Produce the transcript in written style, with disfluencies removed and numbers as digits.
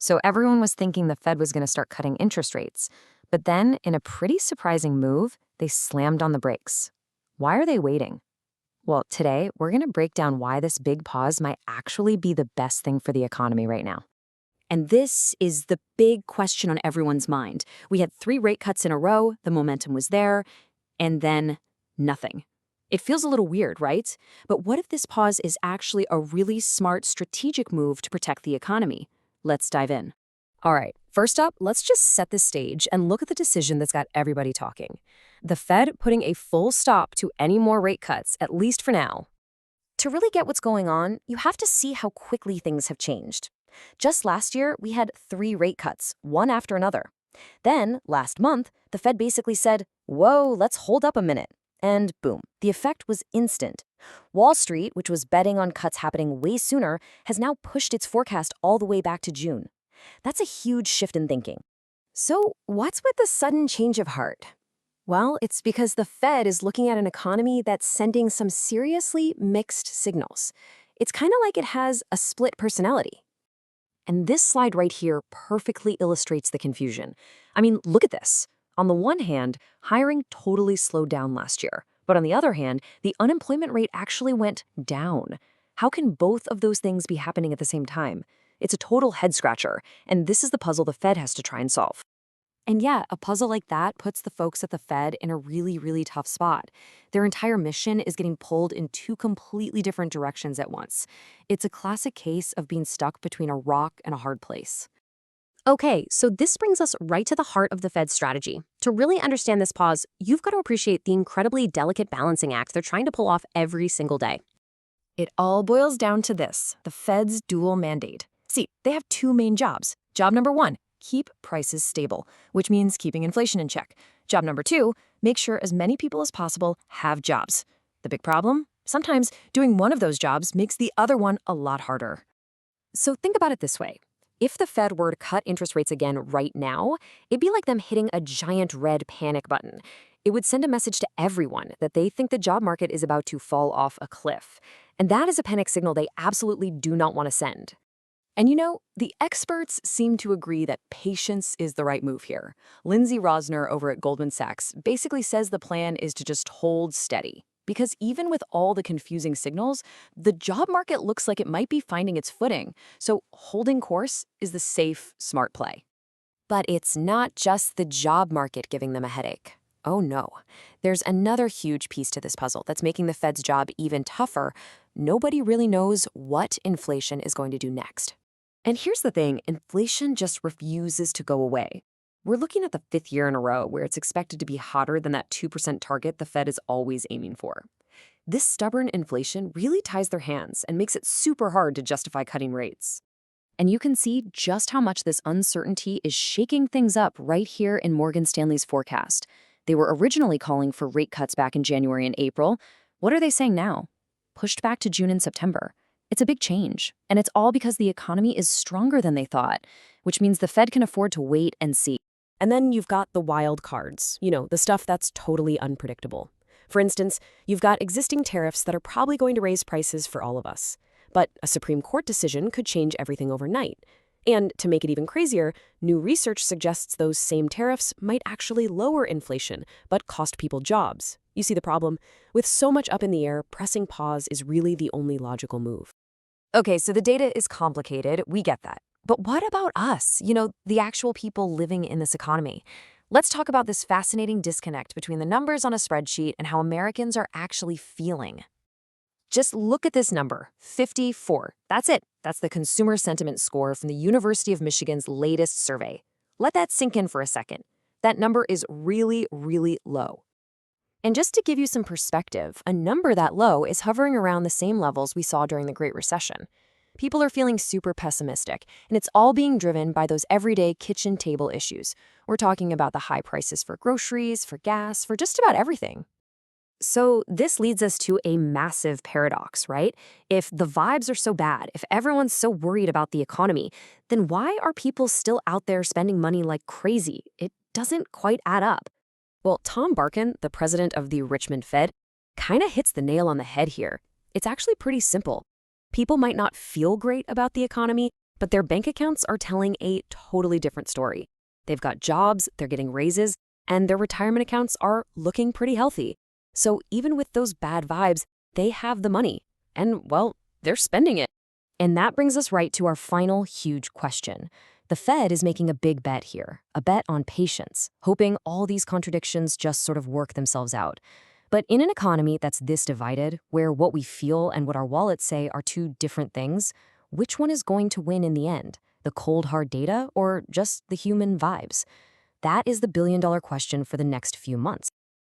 So everyone was thinking the Fed was going to start cutting interest rates. But then, in a pretty surprising move, they slammed on the brakes. Why are they waiting? Well, today, we're going to break down why this big pause might actually be the best thing for the economy right now. And this is the big question on everyone's mind. We had 3 rate cuts in a row, the momentum was there, and then nothing. It feels a little weird, right? But what if this pause is actually a really smart strategic move to protect the economy? Let's dive in. All right, first up, let's just set the stage and look at the decision that's got everybody talking. The Fed putting a full stop to any more rate cuts, at least for now. To really get what's going on, you have to see how quickly things have changed. Just last year, we had 3 rate cuts, one after another. Then, last month, the Fed basically said, whoa, let's hold up a minute. And boom, the effect was instant. Wall Street, which was betting on cuts happening way sooner, has now pushed its forecast all the way back to June. That's a huge shift in thinking. So, what's with the sudden change of heart? Well, it's because the Fed is looking at an economy that's sending some seriously mixed signals. It's kind of like it has a split personality. And this slide right here perfectly illustrates the confusion. I mean, look at this. On the one hand, hiring totally slowed down last year. But on the other hand, the unemployment rate actually went down. How can both of those things be happening at the same time? It's a total head-scratcher, and this is the puzzle the Fed has to try and solve. And yeah, a puzzle like that puts the folks at the Fed in a really, really tough spot. Their entire mission is getting pulled in 2 completely different directions at once. It's a classic case of being stuck between a rock and a hard place. Okay, so this brings us right to the heart of the Fed's strategy. To really understand this pause, you've got to appreciate the incredibly delicate balancing act they're trying to pull off every single day. It all boils down to this, the Fed's dual mandate. See, they have 2 main jobs. Job number 1, keep prices stable, which means keeping inflation in check. Job number 2, make sure as many people as possible have jobs. The big problem? Sometimes doing one of those jobs makes the other one a lot harder. So think about it this way. If the Fed were to cut interest rates again right now, it'd be like them hitting a giant red panic button. It would send a message to everyone that they think the job market is about to fall off a cliff. And that is a panic signal they absolutely do not want to send. And you know, the experts seem to agree that patience is the right move here. Lindsay Rosner over at Goldman Sachs basically says the plan is to just hold steady. Because even with all the confusing signals, the job market looks like it might be finding its footing. So holding course is the safe, smart play. But it's not just the job market giving them a headache. Oh no. There's another huge piece to this puzzle that's making the Fed's job even tougher. Nobody really knows what inflation is going to do next. And here's the thing, inflation just refuses to go away. We're looking at the 5th year in a row where it's expected to be hotter than that 2% target the Fed is always aiming for. This stubborn inflation really ties their hands and makes it super hard to justify cutting rates. And you can see just how much this uncertainty is shaking things up right here in Morgan Stanley's forecast. They were originally calling for rate cuts back in January and April. What are they saying now? Pushed back to June and September. It's a big change, and it's all because the economy is stronger than they thought, which means the Fed can afford to wait and see. And then you've got the wild cards, the stuff that's totally unpredictable. For instance, you've got existing tariffs that are probably going to raise prices for all of us. But a Supreme Court decision could change everything overnight. And to make it even crazier, new research suggests those same tariffs might actually lower inflation, but cost people jobs. You see the problem? With so much up in the air, pressing pause is really the only logical move. Okay, so the data is complicated, we get that. But what about us, the actual people living in this economy? Let's talk about this fascinating disconnect between the numbers on a spreadsheet and how Americans are actually feeling. Just look at this number, 54. That's it. That's the consumer sentiment score from the University of Michigan's latest survey. Let that sink in for a second. That number is really, really low. And just to give you some perspective, a number that low is hovering around the same levels we saw during the Great Recession. People are feeling super pessimistic, and it's all being driven by those everyday kitchen table issues. We're talking about the high prices for groceries, for gas, for just about everything. So this leads us to a massive paradox, right? If the vibes are so bad, if everyone's so worried about the economy, then why are people still out there spending money like crazy? It doesn't quite add up. Well, Tom Barkin, the president of the Richmond Fed, kind of hits the nail on the head here. It's actually pretty simple. People might not feel great about the economy, But their bank accounts are telling a totally different story. They've got jobs, they're getting raises, and their retirement accounts are looking pretty healthy. So even with those bad vibes, they have the money. And, well, they're spending it. And that brings us right to our final huge question. The Fed is making a big bet here, a bet on patience, hoping all these contradictions just sort of work themselves out. But in an economy that's this divided, where what we feel and what our wallets say are two different things, which one is going to win in the end? The cold, hard data or just the human vibes? That is the billion-dollar question for the next few months.